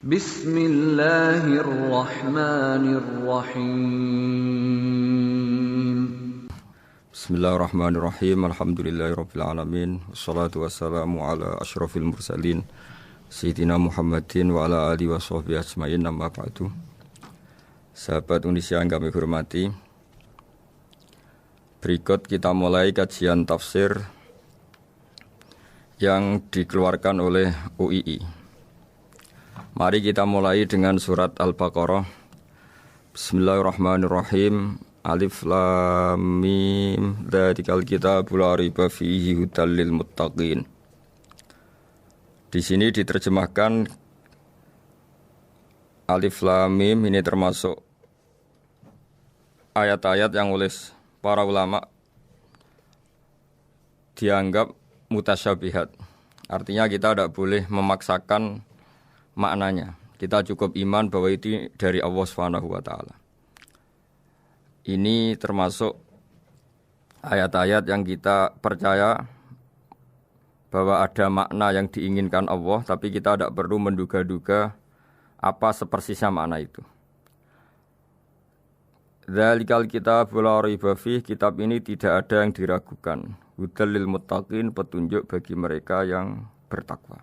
Bismillahirrahmanirrahim. Bismillahirrahmanirrahim. Alhamdulillahirabbil alamin. Wassalatu wassalamu ala asyrofil mursalin Sayyidina Muhammadin wa ala alihi washabbihi ajmain. Amma ba'du. Sahabat Indonesia yang kami hormati, berikut kita mulai kajian tafsir yang dikeluarkan oleh UII. Mari kita mulai dengan surat Al-Baqarah. Bismillahirrahmanirrahim. Alif lam mim. Dzalikal kitabul la raiba fihi hudal lil muttaqin. Di sini diterjemahkan Alif lam mim ini termasuk ayat-ayat yang oleh para ulama dianggap mutasyabihat. Artinya kita tidak boleh memaksakan maknanya. Kita cukup iman bahwa itu dari Allah Subhanahu wa taala. Ini termasuk ayat-ayat yang kita percaya bahwa ada makna yang diinginkan Allah, tapi kita tidak perlu menduga-duga apa sepersisnya makna itu. Dzalikal kitabul la raiba fihi, kitab ini tidak ada yang diragukan. Hudal lil muttaqin, petunjuk bagi mereka yang bertakwa.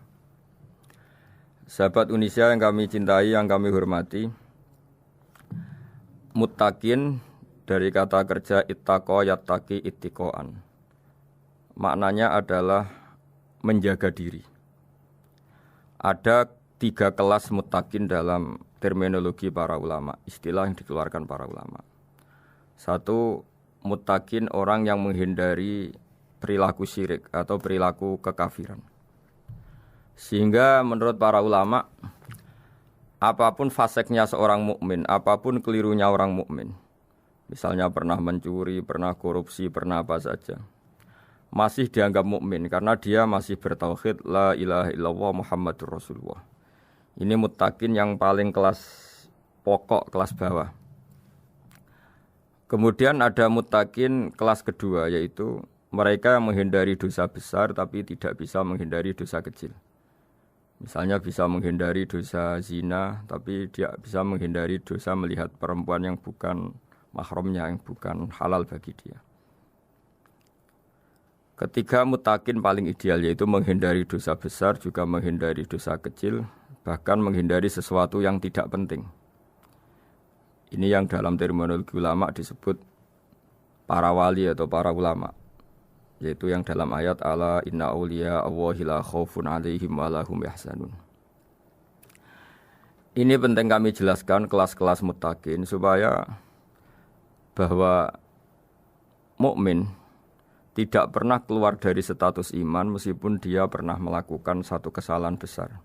Sahabat Indonesia yang kami cintai, yang kami hormati, muttaqin dari kata kerja ittaqa yattaqi ittiqaan. Maknanya adalah menjaga diri. Ada 3 kelas muttaqin dalam terminologi para ulama, istilah yang dikeluarkan para ulama. 1, muttaqin orang yang menghindari perilaku syirik atau perilaku kekafiran. Sehingga menurut para ulama, apapun faseknya seorang mukmin, apapun kelirunya orang mukmin, misalnya pernah mencuri, pernah korupsi, pernah apa saja, masih dianggap mukmin karena dia masih bertauhid la ilaha illallah Muhammadur Rasulullah. Ini muttaqin yang paling kelas pokok, kelas bawah. Kemudian ada muttaqin kelas kedua, yaitu mereka yang menghindari dosa besar tapi tidak bisa menghindari dosa kecil. Misalnya bisa menghindari dosa zina, tapi dia bisa menghindari dosa melihat perempuan yang bukan mahramnya, yang bukan halal bagi dia. Ketiga muttaqin paling ideal, yaitu menghindari dosa besar, juga menghindari dosa kecil, bahkan menghindari sesuatu yang tidak penting. Ini yang dalam terminologi ulama disebut para wali atau para ulama, yaitu yang dalam ayat ala inna auliya Allahi la khaufun alaihim wa lahum yahzanun. Ini penting kami jelaskan kelas-kelas muttaqin supaya bahwa mukmin tidak pernah keluar dari status iman meskipun dia pernah melakukan satu kesalahan besar.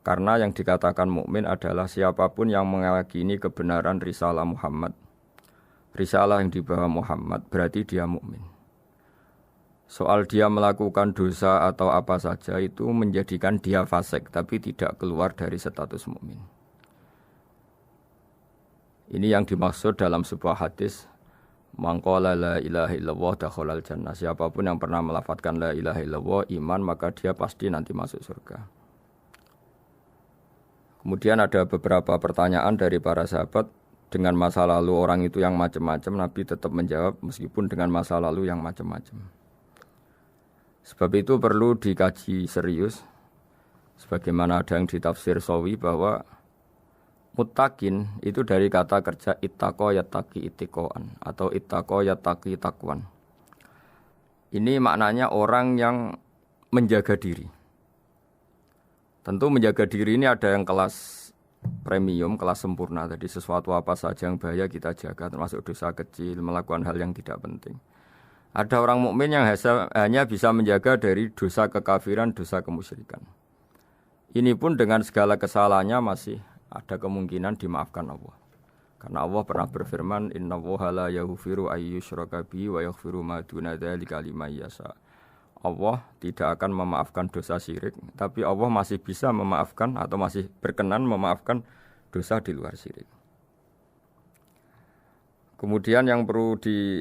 Karena yang dikatakan mukmin adalah siapapun yang meyakini kebenaran risalah Muhammad, risalah yang dibawa Muhammad, berarti dia mukmin. Soal dia melakukan dosa atau apa saja itu menjadikan dia fasik, tapi tidak keluar dari status mukmin. Ini yang dimaksud dalam sebuah hadis, man qala la ilaha illallah dakhalal jannah. Siapapun yang pernah melafadzkan la ilaha illallah iman, maka dia pasti nanti masuk surga. Kemudian ada beberapa pertanyaan dari para sahabat dengan masa lalu orang itu yang macam-macam, Nabi tetap menjawab meskipun dengan masa lalu yang macam-macam. Sebab itu perlu dikaji serius, sebagaimana ada yang ditafsir Sawi bahwa muttaqin itu dari kata kerja ittaqa yattaqi ittiqaan atau ittaqa yattaqi taqwan. Ini maknanya orang yang menjaga diri. Tentu menjaga diri ini ada yang kelas premium, kelas sempurna. Jadi sesuatu apa saja yang bahaya kita jaga, termasuk dosa kecil, melakukan hal yang tidak penting. Ada orang mukmin yang hanya bisa menjaga dari dosa kekafiran, dosa kemusyrikan. Ini pun dengan segala kesalahannya masih ada kemungkinan dimaafkan Allah. Karena Allah pernah berfirman, innallaha la yaghfiru ayyushraka bihi wa yaghfiru ma duna dzalika liman yasha. Allah tidak akan memaafkan dosa syirik, tapi Allah masih bisa memaafkan atau masih berkenan memaafkan dosa di luar syirik. Kemudian yang perlu dimengerti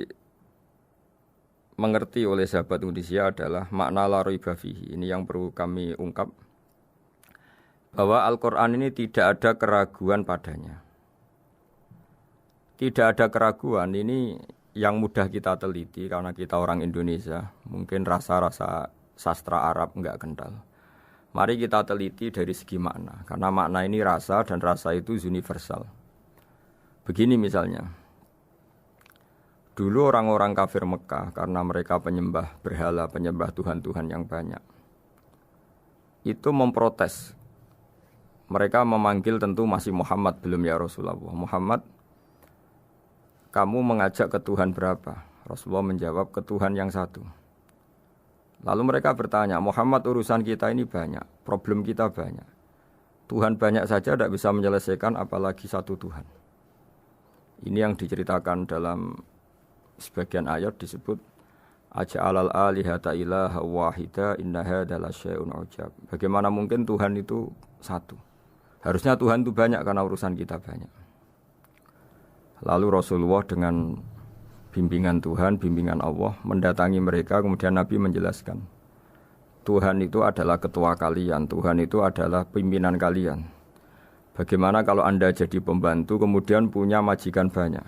oleh sahabat Indonesia adalah makna la raiba fihi. Ini yang perlu kami ungkap. bahwa Al-Quran ini tidak ada keraguan padanya. Tidak ada keraguan ini yang mudah kita teliti karena kita orang Indonesia. Mungkin rasa-rasa sastra Arab enggak kental. Mari kita teliti dari segi makna. Karena makna ini rasa dan rasa itu universal. Begini misalnya. Dulu orang-orang kafir Mekah karena mereka penyembah berhala, penyembah Tuhan-Tuhan yang banyak. Itu memprotes. Mereka memanggil tentu masih Muhammad, belum ya Rasulullah. Muhammad, kamu mengajak ke Tuhan berapa? Rasulullah menjawab, ke Tuhan yang satu. Lalu mereka bertanya, Muhammad urusan kita ini banyak, problem kita banyak. Tuhan banyak saja tidak bisa menyelesaikan apalagi satu Tuhan. Ini yang diceritakan dalam sebagian ayat disebut, Aja'alal alihata ilaha wahida inna hadza lasyai'un ujab. Bagaimana mungkin Tuhan itu satu? Harusnya Tuhan itu banyak karena urusan kita banyak. Lalu Rasulullah dengan bimbingan Tuhan, bimbingan Allah mendatangi mereka, kemudian Nabi menjelaskan Tuhan itu adalah ketua kalian, Tuhan itu adalah pimpinan kalian. Bagaimana kalau Anda jadi pembantu kemudian punya majikan banyak,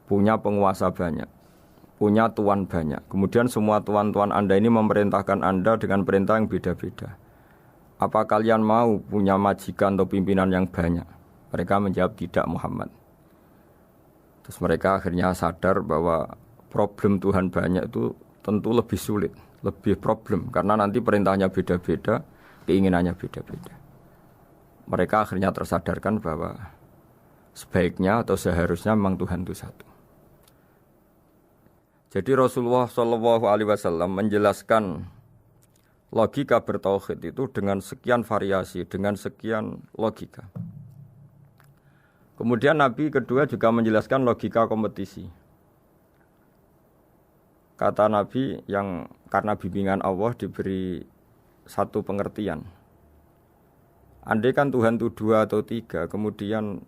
punya penguasa banyak, punya tuan banyak, kemudian semua tuan-tuan Anda ini memerintahkan Anda dengan perintah yang beda-beda. Apa kalian mau punya majikan atau pimpinan yang banyak? Mereka menjawab tidak, Muhammad. Terus mereka akhirnya sadar bahwa problem Tuhan banyak itu tentu lebih sulit, lebih problem. Karena nanti perintahnya beda-beda, keinginannya beda-beda. Mereka akhirnya tersadarkan bahwa sebaiknya atau seharusnya memang Tuhan itu satu. Jadi Rasulullah SAW menjelaskan logika bertauhid itu dengan sekian variasi, dengan sekian logika. Kemudian Nabi kedua juga menjelaskan logika kompetisi. Kata Nabi yang karena bimbingan Allah diberi satu pengertian. Andai kan Tuhan itu 2 atau 3, kemudian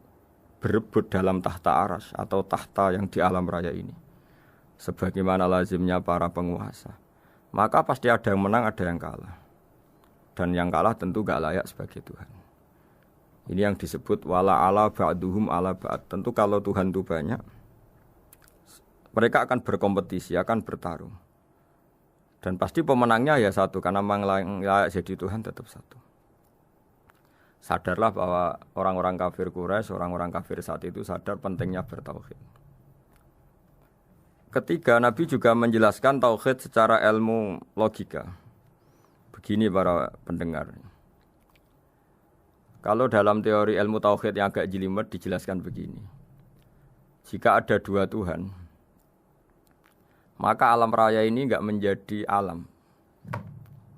berebut dalam tahta aras atau tahta yang di alam raya ini. Sebagaimana lazimnya para penguasa. Maka pasti ada yang menang, ada yang kalah. Dan yang kalah tentu gak layak sebagai Tuhan. Ini yang disebut wala ala ba'duhum ala ba'd. Tentu kalau Tuhan itu banyak, mereka akan berkompetisi, akan bertarung. Dan pasti pemenangnya ya satu, karena memang layak jadi Tuhan tetap satu. Sadarlah bahwa orang-orang kafir Quraisy, orang-orang kafir saat itu sadar pentingnya bertauhid. Ketiga, Nabi juga menjelaskan tauhid secara ilmu logika. Begini para pendengar. Kalau dalam teori ilmu tauhid yang agak jelimet dijelaskan begini. Jika ada 2 Tuhan, maka alam raya ini enggak menjadi alam.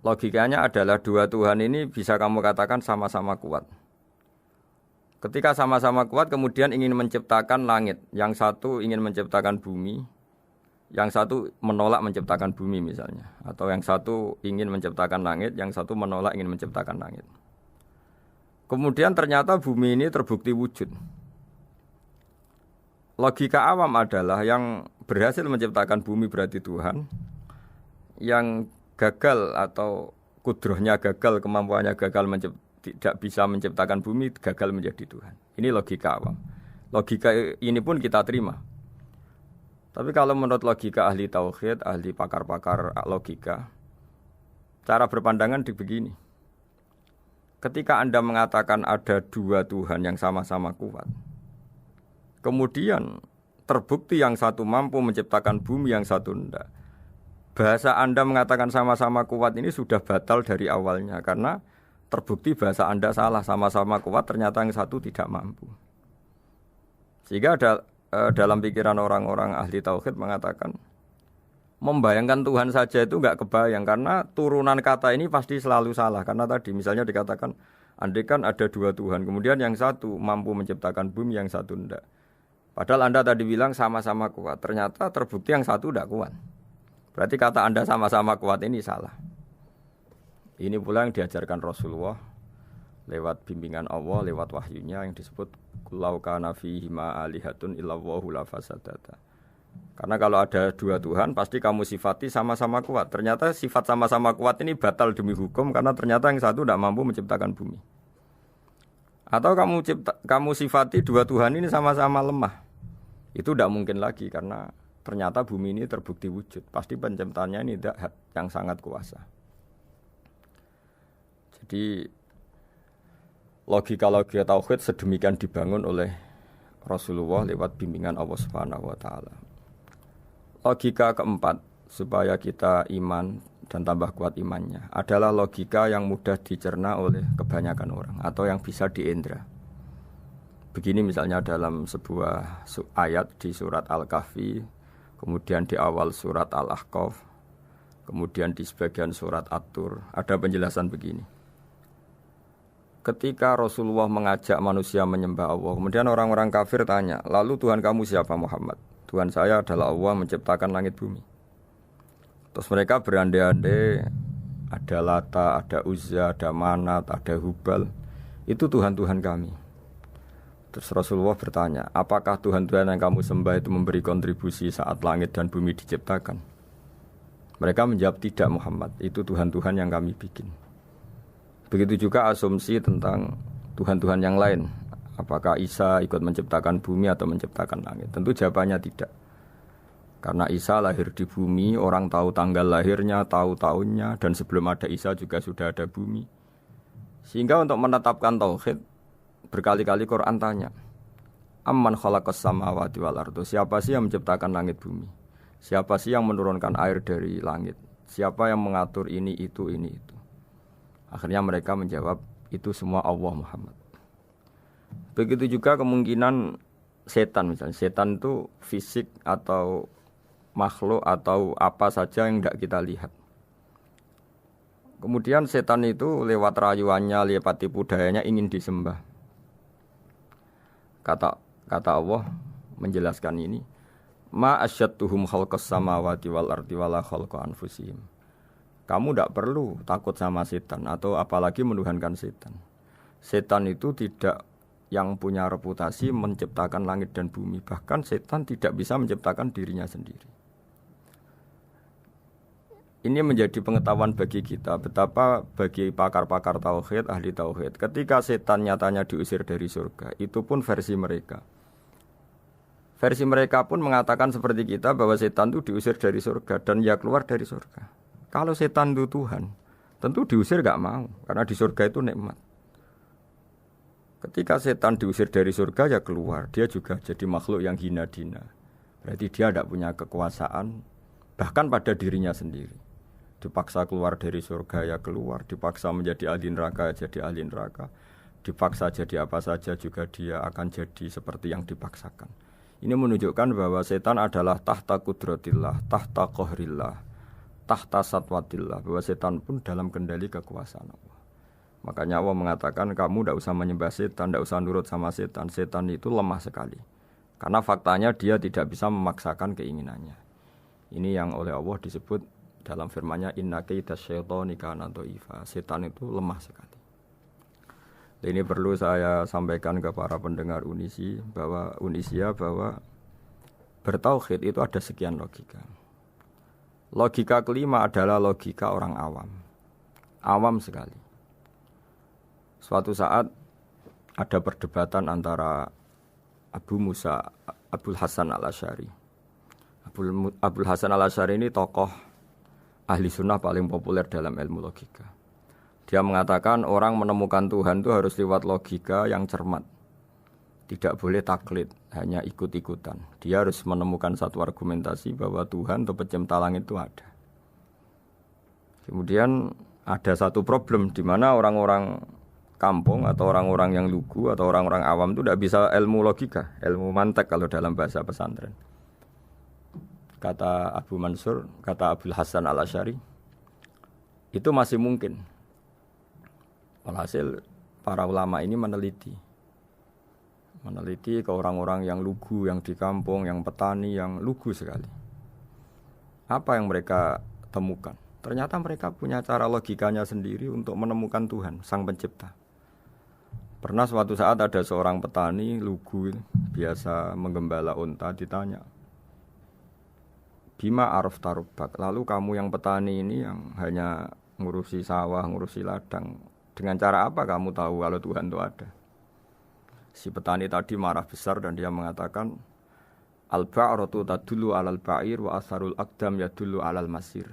Logikanya adalah 2 Tuhan ini bisa kamu katakan sama-sama kuat. Ketika sama-sama kuat kemudian ingin menciptakan langit. Yang satu ingin menciptakan bumi, yang satu menolak menciptakan bumi misalnya. Atau yang satu ingin menciptakan langit, yang satu menolak ingin menciptakan langit. Kemudian ternyata bumi ini terbukti wujud. Logika awam adalah yang berhasil menciptakan bumi berarti Tuhan. Yang gagal atau kudrohnya gagal, kemampuannya gagal tidak bisa menciptakan bumi, gagal menjadi Tuhan. Ini logika awam. Logika ini pun kita terima. Tapi kalau menurut logika ahli tauhid, ahli pakar-pakar logika, cara berpandangan begini. Ketika Anda mengatakan ada 2 Tuhan yang sama-sama kuat, kemudian terbukti yang satu mampu menciptakan bumi, yang satu tidak. Bahasa Anda mengatakan sama-sama kuat ini sudah batal dari awalnya, karena terbukti bahasa Anda salah, sama-sama kuat ternyata yang satu tidak mampu. Sehingga dalam pikiran orang-orang ahli tauhid mengatakan, membayangkan Tuhan saja itu enggak kebayang, karena turunan kata ini pasti selalu salah. Karena tadi misalnya dikatakan, andai kan ada 2 Tuhan, kemudian yang satu mampu menciptakan bumi, yang satu tidak. Padahal Anda tadi bilang sama-sama kuat, ternyata terbukti yang satu tidak kuat. Berarti kata Anda sama-sama kuat ini salah. Ini pula yang diajarkan Rasulullah lewat bimbingan Allah, lewat wahyunya yang disebut Lau kana fihi ma alihatun illallahu la fasadata. Karena kalau ada 2 Tuhan pasti kamu sifati sama-sama kuat. Ternyata sifat sama-sama kuat ini batal demi hukum karena ternyata yang satu tidak mampu menciptakan bumi. Atau kamu sifati dua Tuhan ini sama-sama lemah. Itu tidak mungkin lagi karena ternyata bumi ini terbukti wujud. Pasti penciptanya ini tidak yang sangat kuasa. Jadi logika-logika tauhid sedemikian dibangun oleh Rasulullah lewat bimbingan Allah Subhanahu wa taala. Logika keempat supaya kita iman dan tambah kuat imannya adalah logika yang mudah dicerna oleh kebanyakan orang atau yang bisa diindra. Begini misalnya dalam sebuah ayat di surat Al-Kahfi, kemudian di awal surat Al-Ahqaf, kemudian di sebagian surat At-Tur, ada penjelasan begini. Ketika Rasulullah mengajak manusia menyembah Allah, kemudian orang-orang kafir tanya, lalu Tuhan kamu siapa Muhammad? Tuhan saya adalah Allah menciptakan langit bumi. Terus mereka berandai-andai, ada Lata, ada Uzza, ada Manat, ada Hubal. Itu Tuhan-Tuhan kami. Terus Rasulullah bertanya, apakah Tuhan-Tuhan yang kamu sembah itu memberi kontribusi saat langit dan bumi diciptakan? Mereka menjawab, tidak Muhammad, itu Tuhan-Tuhan yang kami bikin. Begitu juga asumsi tentang Tuhan-Tuhan yang lain. Apakah Isa ikut menciptakan bumi atau menciptakan langit? Tentu jawabannya tidak. Karena Isa lahir di bumi, orang tahu tanggal lahirnya, tahu tahunnya, dan sebelum ada Isa juga sudah ada bumi. Sehingga untuk menetapkan tauhid, berkali-kali Quran tanya, Amman khalaqas samawati wal ardo, siapa sih yang menciptakan langit bumi? Siapa sih yang menurunkan air dari langit? Siapa yang mengatur ini, itu, ini, itu? Akhirnya mereka menjawab, itu semua Allah Muhammad. Begitu juga kemungkinan setan misalnya. Setan itu fisik atau makhluk atau apa saja yang tidak kita lihat. Kemudian setan itu lewat rayuannya, lewat tipu dayanya ingin disembah. Kata Allah menjelaskan ini, ma asyadduhum khalqas samawati wal ardi wala khalqa anfusihim. Kamu tidak perlu takut sama setan atau apalagi menuhankan setan. Setan itu tidak yang punya reputasi menciptakan langit dan bumi. Bahkan setan tidak bisa menciptakan dirinya sendiri. Ini menjadi pengetahuan bagi kita betapa bagi pakar-pakar tauhid, ahli tauhid, ketika setan nyatanya diusir dari surga, itu pun versi mereka. Versi mereka pun mengatakan seperti kita bahwa setan itu diusir dari surga dan ya keluar dari surga. Kalau setan itu Tuhan, tentu diusir gak mau karena di surga itu nikmat. Ketika setan diusir dari surga ya keluar, dia juga jadi makhluk yang hina-dina. Berarti dia tidak punya kekuasaan bahkan pada dirinya sendiri. Dipaksa keluar dari surga ya keluar, dipaksa menjadi ahli neraka jadi ahli neraka, dipaksa jadi apa saja juga dia akan jadi seperti yang dipaksakan. Ini menunjukkan bahwa setan adalah tahta kudratillah, tahta qahrillah, tahta satwatillah, bahwa setan pun dalam kendali kekuasaan Allah. Makanya Allah mengatakan kamu tidak usah menyembah setan, tidak usah nurut sama setan. Setan itu lemah sekali. Karena faktanya dia tidak bisa memaksakan keinginannya. Ini yang oleh Allah disebut dalam firman-Nya inna kaidas syaitani kana dhaifa. Setan itu lemah sekali. Ini perlu saya sampaikan ke para pendengar Unisia bahwa bertauhid itu ada sekian logika. Logika kelima adalah logika orang awam. Awam sekali. Suatu saat ada perdebatan antara Abul Hasan al-Asy'ari. Abul Hasan al-Asy'ari ini tokoh ahli sunnah paling populer dalam ilmu logika. Dia mengatakan orang menemukan Tuhan itu harus lewat logika yang cermat. Tidak boleh taklid, hanya ikut-ikutan. Dia harus menemukan satu argumentasi bahwa Tuhan atau pencipta langit itu ada. Kemudian ada satu problem di mana orang-orang kampung atau orang-orang yang lugu atau orang-orang awam itu tidak bisa ilmu logika, ilmu mantek kalau dalam bahasa pesantren. Kata Abu Mansur, kata Abul Hasan al-Asy'ari, itu masih mungkin. Walhasil para ulama ini meneliti ke orang-orang yang lugu, yang di kampung, yang petani, yang lugu sekali. Apa yang mereka temukan? Ternyata mereka punya cara logikanya sendiri untuk menemukan Tuhan, Sang Pencipta. Pernah suatu saat ada seorang petani lugu, biasa menggembala unta, ditanya, Bima araf tarubak, lalu kamu yang petani ini yang hanya ngurusi sawah, ngurusi ladang, dengan cara apa kamu tahu kalau Tuhan itu ada? Si petani tadi marah besar dan dia mengatakan al-ba'ratu tadullu 'alal ba'ir wa asharul aqdam yadullu 'alal masir.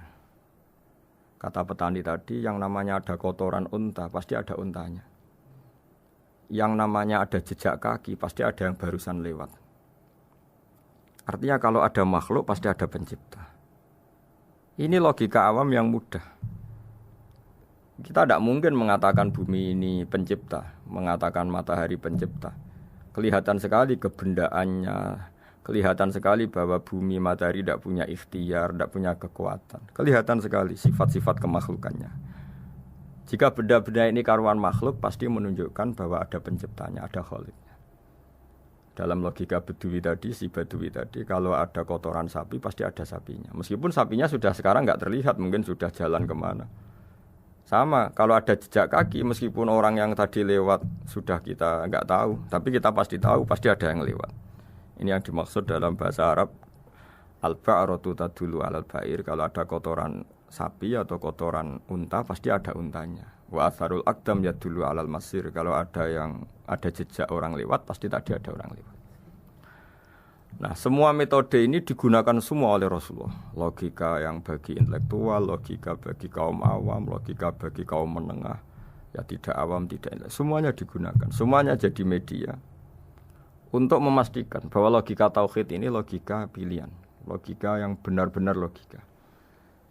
Kata petani tadi, yang namanya ada kotoran unta pasti ada untanya. Yang namanya ada jejak kaki pasti ada yang barusan lewat. Artinya kalau ada makhluk pasti ada pencipta. Ini logika awam yang mudah. Kita tidak mungkin mengatakan bumi ini pencipta, mengatakan matahari pencipta. Kelihatan sekali kebendaannya, kelihatan sekali bahwa bumi matahari tidak punya ikhtiar, tidak punya kekuatan. Kelihatan sekali sifat-sifat kemakhlukannya. Jika benda-benda ini karuan makhluk, pasti menunjukkan bahwa ada penciptanya, ada khaliknya. Dalam logika Bedui tadi, si Bedui tadi, kalau ada kotoran sapi, pasti ada sapinya. Meskipun sapinya sudah sekarang nggak terlihat, mungkin sudah jalan kemana. Sama, kalau ada jejak kaki, meskipun orang yang tadi lewat sudah kita nggak tahu, tapi kita pasti tahu, pasti ada yang lewat. Ini yang dimaksud dalam bahasa Arab, al-ba'ratu tadullu 'alal ba'ir. Kalau ada kotoran sapi atau kotoran unta, pasti ada untanya. Wa atharul aqdam yadullu 'alal masir. Kalau ada jejak orang lewat, pasti tadi ada orang lewat. Nah, semua metode ini digunakan semua oleh Rasulullah. Logika yang bagi intelektual, logika bagi kaum awam, logika bagi kaum menengah, ya tidak awam, tidak intelektual. Semuanya digunakan, semuanya jadi media untuk memastikan bahwa logika tauhid ini logika pilihan, logika yang benar-benar logika.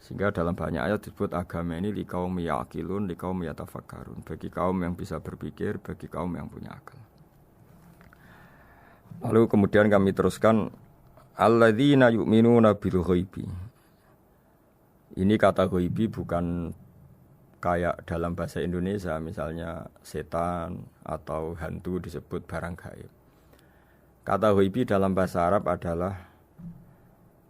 Sehingga dalam banyak ayat disebut agama ini liqaum yaqilun, liqaum yatafakkarun, bagi kaum yang bisa berpikir, bagi kaum yang punya akal. Lalu kemudian kami teruskan alladzina yu'minuna bil ghaibi. Ini kata ghaibi bukan kayak dalam bahasa Indonesia misalnya setan atau hantu disebut barang gaib. Kata ghaibi dalam bahasa Arab adalah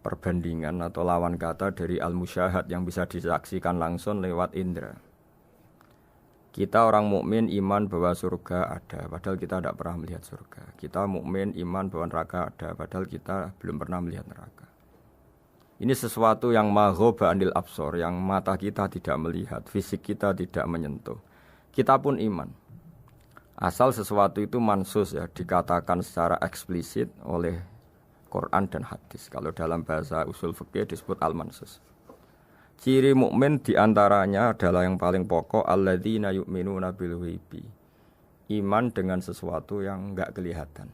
perbandingan atau lawan kata dari al-musyahad yang bisa disaksikan langsung lewat indera. Kita orang mukmin iman bahwa surga ada, padahal kita tidak pernah melihat surga. Kita mukmin iman bahwa neraka ada, padahal kita belum pernah melihat neraka. Ini sesuatu yang maghoba anil absor, yang mata kita tidak melihat, fisik kita tidak menyentuh. Kita pun iman. Asal sesuatu itu mansus ya, dikatakan secara eksplisit oleh Quran dan hadis. Kalau dalam bahasa usul fikih disebut al-mansus. Ciri mukmin diantaranya adalah yang paling pokok alladzina yu'minuna bil ghaibi. Iman dengan sesuatu yang enggak kelihatan.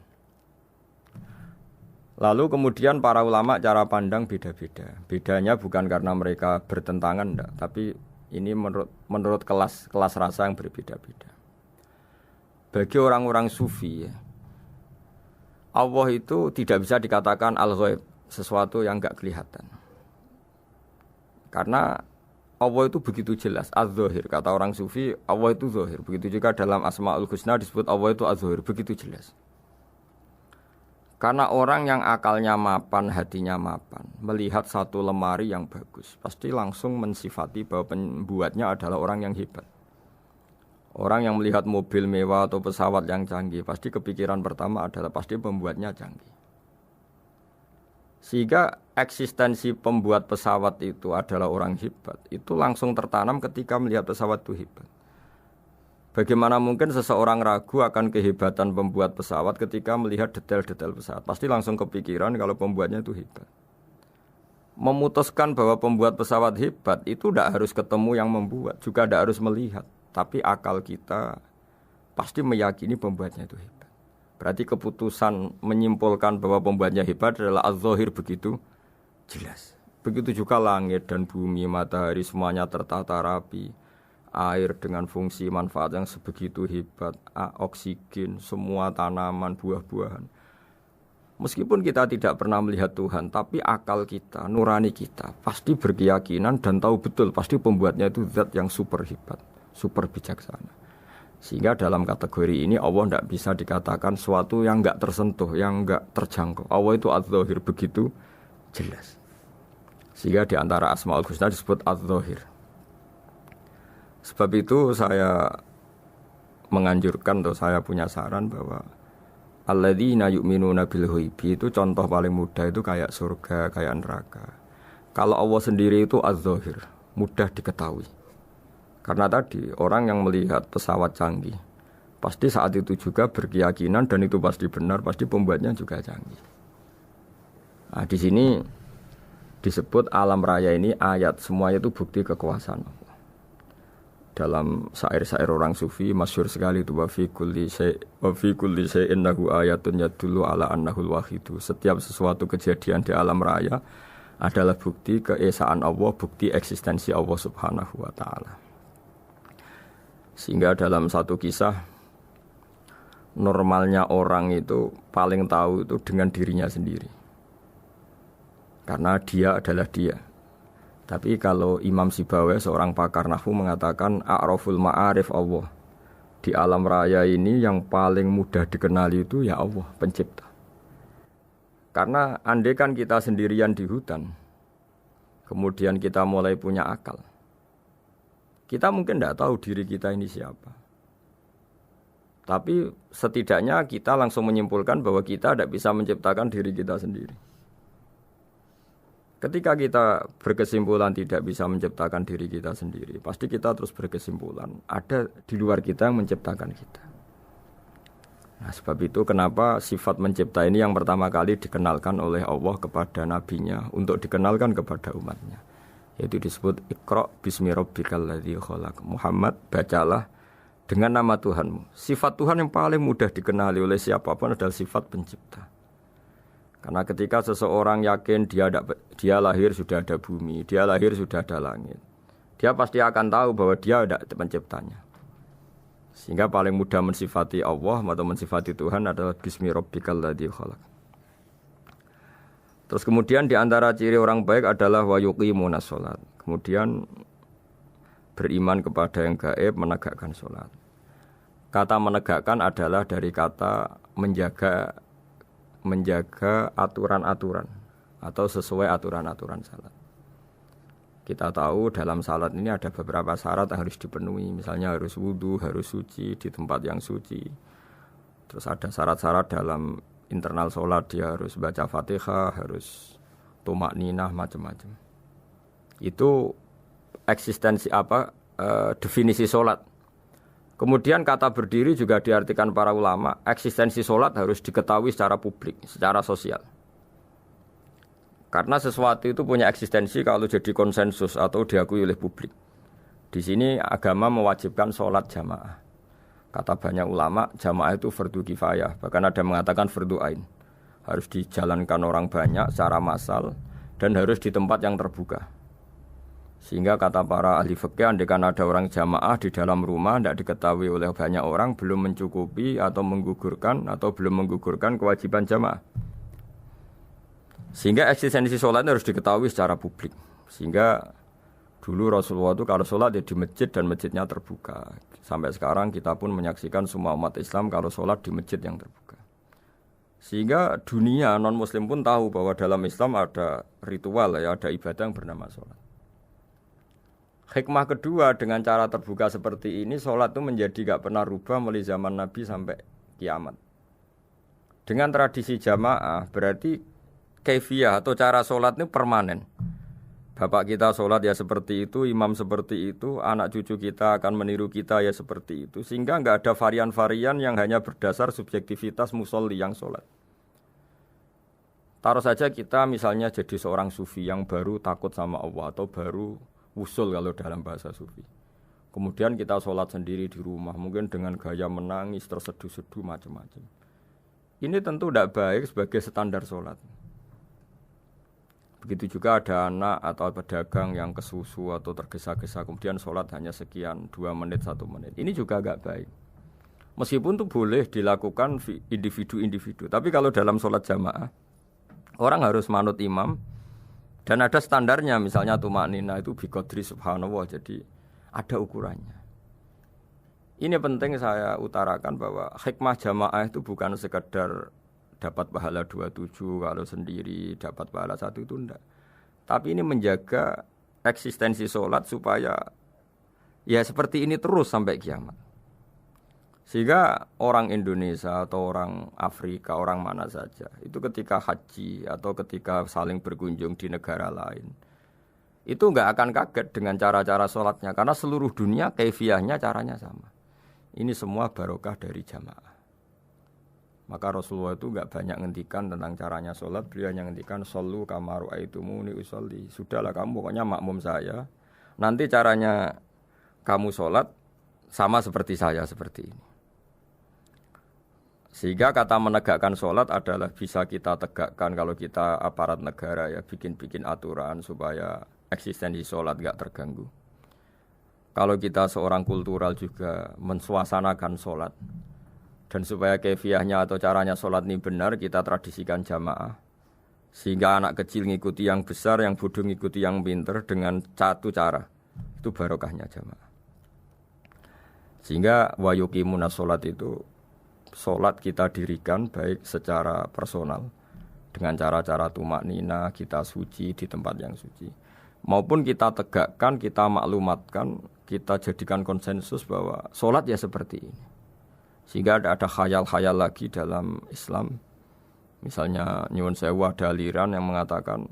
Lalu kemudian para ulama cara pandang beda-beda. Bedanya bukan karena mereka bertentangan enggak, tapi ini menurut kelas rasa yang berbeda-beda. Bagi orang-orang sufi ya, Allah itu tidak bisa dikatakan al-ghaib, sesuatu yang enggak kelihatan. Karena Allah itu begitu jelas, az-zahir. Kata orang sufi, Allah itu zahir. Begitu juga dalam Asmaul Husna disebut Allah itu az-zahir. Begitu jelas. Karena orang yang akalnya mapan, hatinya mapan, melihat satu lemari yang bagus, pasti langsung mensifati bahwa pembuatnya adalah orang yang hebat. Orang yang melihat mobil mewah atau pesawat yang canggih, pasti kepikiran pertama adalah pasti pembuatnya canggih. Sehingga eksistensi pembuat pesawat itu adalah orang hebat, itu langsung tertanam ketika melihat pesawat itu hebat. Bagaimana mungkin seseorang ragu akan kehebatan pembuat pesawat ketika melihat detail-detail pesawat? Pasti langsung kepikiran kalau pembuatnya itu hebat. Memutuskan bahwa pembuat pesawat hebat itu tidak harus ketemu yang membuat, juga tidak harus melihat. Tapi akal kita pasti meyakini pembuatnya itu hebat. Berarti keputusan menyimpulkan bahwa pembuatnya hebat adalah az-zahir begitu jelas. Begitu juga langit dan bumi, matahari semuanya tertata rapi. Air dengan fungsi manfaat yang sebegitu hebat, oksigen, semua tanaman, buah-buahan. Meskipun kita tidak pernah melihat Tuhan, tapi akal kita, nurani kita pasti berkeyakinan dan tahu betul pasti pembuatnya itu zat yang super hebat, super bijaksana. Sehingga dalam kategori ini Allah tidak bisa dikatakan suatu yang enggak tersentuh, yang enggak terjangkau. Allah itu az-zahir begitu jelas. Sehingga di antara Asmaul Husna disebut az-zahir. Sebab itu saya menganjurkan atau saya punya saran bahwa alladzina yu'minuna bil ghaibi itu contoh paling mudah itu kayak surga, kayak neraka. Kalau Allah sendiri itu az-zahir, mudah diketahui. Karena tadi orang yang melihat pesawat canggih, pasti saat itu juga berkeyakinan dan itu pasti benar, pasti pembuatnya juga canggih. Nah, di sini disebut alam raya ini ayat, semuanya itu bukti kekuasaan Allah. Dalam syair-syair orang sufi masyhur sekali itu wa fi kulli syai'in lahu ayatun yadullu ala annahul wahidu. Setiap sesuatu kejadian di alam raya adalah bukti keesaan Allah, bukti eksistensi Allah Subhanahu wa taala. Sehingga dalam satu kisah, normalnya orang itu paling tahu itu dengan dirinya sendiri. Karena dia adalah dia. Tapi kalau Imam Sibawayh, seorang pakar nahwu, mengatakan a'raful ma'arif Allah. Di alam raya ini yang paling mudah dikenali itu ya Allah, pencipta. Karena andai kan kita sendirian di hutan, kemudian kita mulai punya akal, kita mungkin tidak tahu diri kita ini siapa. Tapi setidaknya kita langsung menyimpulkan bahwa kita tidak bisa menciptakan diri kita sendiri. Ketika kita berkesimpulan tidak bisa menciptakan diri kita sendiri, pasti kita terus berkesimpulan ada di luar kita yang menciptakan kita. Nah, sebab itu kenapa sifat mencipta ini yang pertama kali dikenalkan oleh Allah kepada nabinya untuk dikenalkan kepada umatnya. Yaitu disebut Iqra bismi rabbikal ladzi khalaq. Muhammad, bacalah dengan nama Tuhanmu. Sifat Tuhan yang paling mudah dikenali oleh siapapun adalah sifat pencipta. Karena ketika seseorang yakin dia lahir sudah ada bumi, dia lahir sudah ada langit, dia pasti akan tahu bahwa dia ada penciptanya. Sehingga paling mudah mensifati Allah atau mensifati Tuhan adalah bismi rabbikal ladzi khalaq. Terus kemudian di antara ciri orang baik adalah wa yuqimunas shalat. Kemudian beriman kepada yang gaib, menegakkan salat. Kata menegakkan adalah dari kata menjaga aturan-aturan atau sesuai aturan-aturan salat. Kita tahu dalam salat ini ada beberapa syarat yang harus dipenuhi. Misalnya harus wudu, harus suci di tempat yang suci. Terus ada syarat-syarat dalam internal salat, dia harus baca Fatihah, harus tumakninah, macam-macam. Itu eksistensi definisi salat. Kemudian kata berdiri juga diartikan para ulama, eksistensi sholat harus diketahui secara publik, secara sosial. Karena sesuatu itu punya eksistensi kalau jadi konsensus atau diakui oleh publik. Di sini agama mewajibkan sholat jamaah. Kata banyak ulama, jamaah itu fardu kifayah, bahkan ada mengatakan fardu ain. Harus dijalankan orang banyak secara massal dan harus di tempat yang terbuka. Sehingga kata para ahli fikih, andaikan ada orang jamaah di dalam rumah tidak diketahui oleh banyak orang, belum mencukupi atau belum menggugurkan kewajiban jamaah. Sehingga eksistensi sholat harus diketahui secara publik. Sehingga dulu Rasulullah itu kalau sholat ya di masjid dan masjidnya terbuka. Sampai sekarang kita pun menyaksikan semua umat Islam kalau sholat di masjid yang terbuka. Sehingga dunia non-muslim pun tahu bahwa dalam Islam ada ritual, ya, ada ibadah yang bernama sholat. Hikmah kedua dengan cara terbuka seperti ini, sholat itu menjadi gak pernah rubah mulai zaman Nabi sampai kiamat. Dengan tradisi jamaah berarti kaifiyah atau cara sholat ini permanen. Bapak kita sholat ya seperti itu, imam seperti itu, anak cucu kita akan meniru kita ya seperti itu. Sehingga gak ada varian-varian yang hanya berdasar subjektivitas musolli yang sholat. Taruh saja kita misalnya jadi seorang sufi yang baru takut sama Allah atau baru usul kalau dalam bahasa sufi. Kemudian kita sholat sendiri di rumah, mungkin dengan gaya menangis, terseduh-seduh, macam-macam. Ini tentu tidak baik sebagai standar sholat. Begitu juga ada anak atau pedagang yang kesusu atau tergesa-gesa, kemudian sholat hanya sekian, 2 menit, 1 menit. Ini juga tidak baik. Meskipun itu boleh dilakukan individu-individu. Tapi kalau dalam sholat jamaah, orang harus manut imam, dan ada standarnya, misalnya tumakninah itu biqadri subhanallah, jadi ada ukurannya. Ini penting saya utarakan bahwa hikmah jamaah itu bukan sekedar dapat pahala 27 kalau sendiri, dapat pahala 1 itu enggak. Tapi ini menjaga eksistensi sholat supaya ya seperti ini terus sampai kiamat. Sehingga orang Indonesia atau orang Afrika, orang mana saja, itu ketika haji atau ketika saling berkunjung di negara lain, itu enggak akan kaget dengan cara-cara sholatnya. Karena seluruh dunia kaifiyahnya caranya sama. Ini semua barokah dari jamaah. Maka Rasulullah itu enggak banyak ngendikan tentang caranya sholat. Beliau hanya ngendikan shollu kama ra'aitumuni usolli. Sudahlah kamu pokoknya makmum saya. Nanti caranya kamu sholat sama seperti saya seperti ini. Sehingga kata menegakkan sholat adalah bisa kita tegakkan kalau kita aparat negara ya bikin-bikin aturan supaya eksistensi sholat enggak terganggu. Kalau kita seorang kultural juga mensuasanakan sholat dan supaya kefiahnya atau caranya sholat ini benar kita tradisikan jamaah sehingga anak kecil ngikuti yang besar, yang bodoh ngikuti yang pinter dengan satu cara itu barokahnya jamaah. Sehingga wa yuqimuna sholat itu sholat kita dirikan baik secara personal dengan cara-cara tumak nina kita suci di tempat yang suci maupun kita tegakkan, kita maklumatkan, kita jadikan konsensus bahwa sholat ya seperti ini. Sehingga ada khayal-khayal lagi dalam Islam. Misalnya nyuwun sewu ada aliran yang mengatakan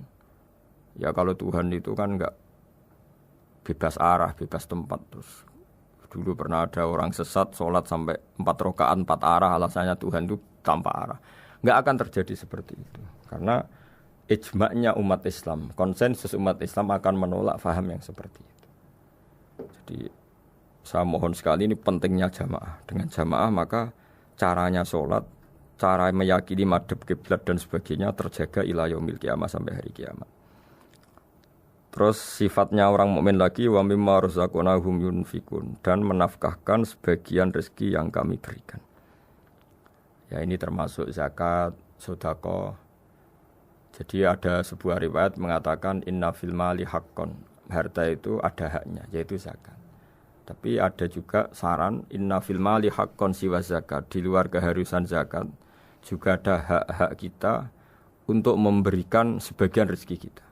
ya kalau Tuhan itu kan enggak bebas arah, bebas tempat. Terus dulu pernah ada orang sesat sholat sampai 4 rakaat 4 arah, alasannya Tuhan itu tanpa arah. Enggak akan terjadi seperti itu. Karena ijma'nya umat Islam, konsensus umat Islam akan menolak faham yang seperti itu. Jadi saya mohon sekali ini pentingnya jamaah. Dengan jamaah maka caranya sholat, cara meyakini madhab kiblat dan sebagainya terjaga ila yaumil qiyamah sampai hari kiamat. Terus sifatnya orang mukmin lagi wa mimma razaqnahum yunfikun dan menafkahkan sebagian rezeki yang kami berikan. Ya ini termasuk zakat, sedekah. Jadi ada sebuah riwayat mengatakan inna fil mali haqqon. Harta itu ada haknya yaitu zakat. Tapi ada juga saran inna fil mali haqqon siwa zakat. Di luar keharusan zakat juga ada hak-hak kita untuk memberikan sebagian rezeki kita.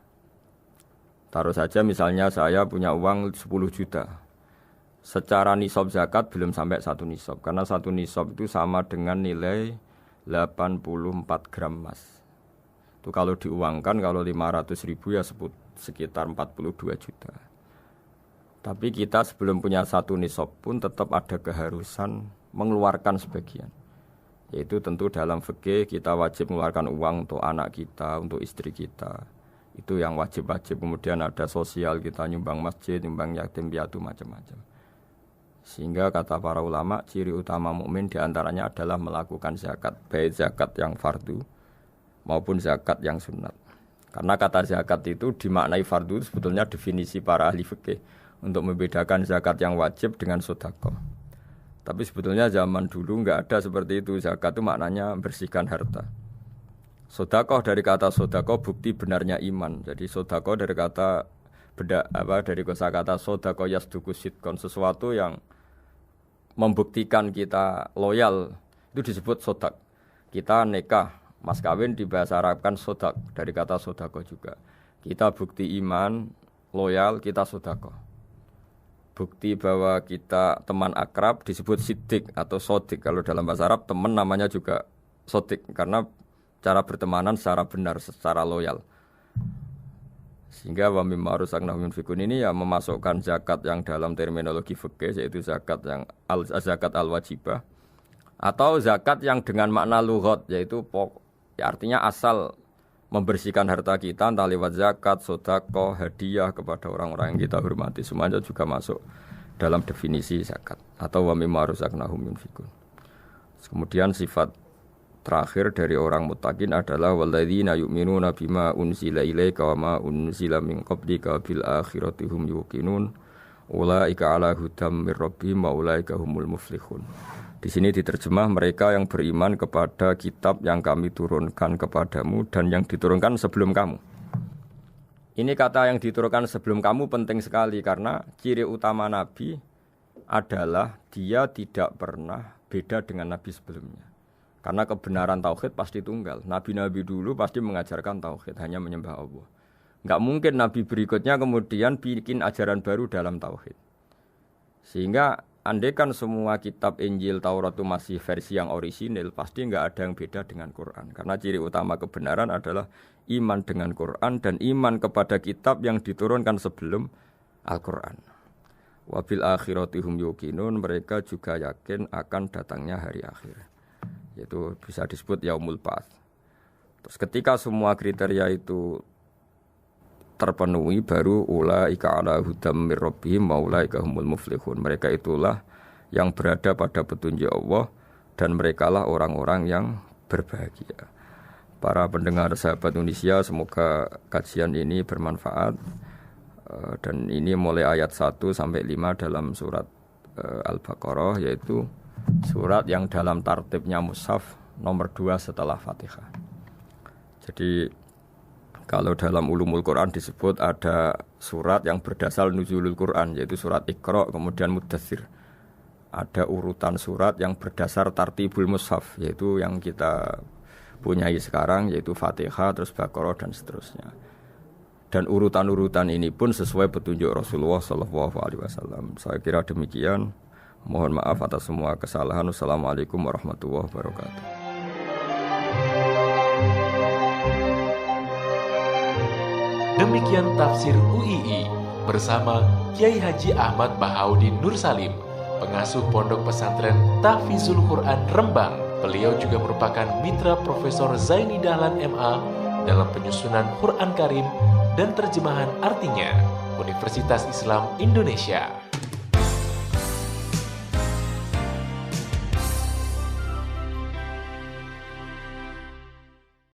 Taruh saja misalnya saya punya uang 10 juta. Secara nisab zakat belum sampai 1 nisab. Karena 1 nisab itu sama dengan nilai 84 gram emas. Itu kalau diuangkan, kalau 500 ribu ya sekitar 42 juta. Tapi kita sebelum punya 1 nisab pun tetap ada keharusan mengeluarkan sebagian. Yaitu tentu dalam fikih kita wajib mengeluarkan uang untuk anak kita, untuk istri kita. Itu yang wajib-wajib. Kemudian ada sosial, kita nyumbang masjid, nyumbang yatim piatu, macam-macam. Sehingga kata para ulama, ciri utama mukmin diantaranya adalah melakukan zakat. Baik zakat yang fardu maupun zakat yang sunat. Karena kata zakat itu dimaknai fardu sebetulnya definisi para ahli fikih untuk membedakan zakat yang wajib dengan sedekah. Tapi sebetulnya zaman dulu enggak ada seperti itu. Zakat itu maknanya bersihkan harta. Sedekah dari kata sedekah bukti benarnya iman. Jadi sedekah dari kata dari kosakata sedekah yasduqu sidqon, sesuatu yang membuktikan kita loyal itu disebut sodak. Kita nikah mas kawin di bahasa Arab kan sodak dari kata sodako juga. Kita bukti iman, loyal, kita sodako. Bukti bahwa kita teman akrab disebut sidik atau sodik. Kalau dalam bahasa Arab teman namanya juga sodik karena cara bertemanan secara benar, secara loyal. Sehingga wa mimma razaqnahum yunfikun ini ya memasukkan zakat yang dalam terminologi fikih yaitu zakat yang zakat al-wajibah atau zakat yang dengan makna lughat yaitu ya artinya asal membersihkan harta kita entah lewat zakat, sedekah, hadiah kepada orang-orang yang kita hormati semuanya juga masuk dalam definisi zakat atau wa mimma razaqnahum yunfikun. Kemudian sifat terakhir dari orang muttaqin adalah walladzina yu'minuna bima unzila ilaika wa ma unzila min qablika bil akhirati hum yuqinun ulaika ala hudam mir rabbihim wa ulaika humul muflihun. Di sini diterjemah mereka yang beriman kepada kitab yang kami turunkan kepadamu dan yang diturunkan sebelum kamu. Ini kata yang diturunkan sebelum kamu penting sekali karena ciri utama Nabi adalah dia tidak pernah beda dengan Nabi sebelumnya. Karena kebenaran tauhid pasti tunggal. Nabi-nabi dulu pasti mengajarkan tauhid, hanya menyembah Allah. Enggak mungkin nabi berikutnya kemudian bikin ajaran baru dalam tauhid. Sehingga andaikan semua kitab Injil, Taurat itu masih versi yang orisinil, pasti enggak ada yang beda dengan Quran. Karena ciri utama kebenaran adalah iman dengan Quran dan iman kepada kitab yang diturunkan sebelum Al-Quran. Wabil akhirati hum yuqinun, mereka juga yakin akan datangnya hari akhir. Yaitu bisa disebut yaumul ba'ats. Terus ketika semua kriteria itu terpenuhi, baru ulaika ala hudam mir rabbihim wa ulaika humul muflihun. Mereka itulah yang berada pada petunjuk Allah dan merekalah orang-orang yang berbahagia. Para pendengar sahabat Indonesia, semoga kajian ini bermanfaat. Dan ini mulai ayat 1 sampai 5 dalam surat Al-Baqarah, yaitu surat yang dalam tartibnya mushaf nomor 2 setelah Fatihah. Jadi kalau dalam ulumul Quran disebut ada surat yang berdasar nuzulul Quran, yaitu surat Iqra, kemudian Muddatsir. Ada urutan surat yang berdasar tartibul mushaf, yaitu yang kita punyai sekarang, yaitu Fatihah, terus Baqarah dan seterusnya. Dan urutan-urutan ini pun sesuai petunjuk Rasulullah SAW. Saya kira demikian. Mohon maaf atas semua kesalahan. Wassalamualaikum warahmatullahi wabarakatuh. Demikian tafsir UII bersama Kiai Haji Ahmad Bahaudin Nur Salim, pengasuh Pondok Pesantren Tahfizul Quran Rembang. Beliau juga merupakan mitra Profesor Zaini Dahlan MA dalam penyusunan Quran Karim dan terjemahan artinya Universitas Islam Indonesia.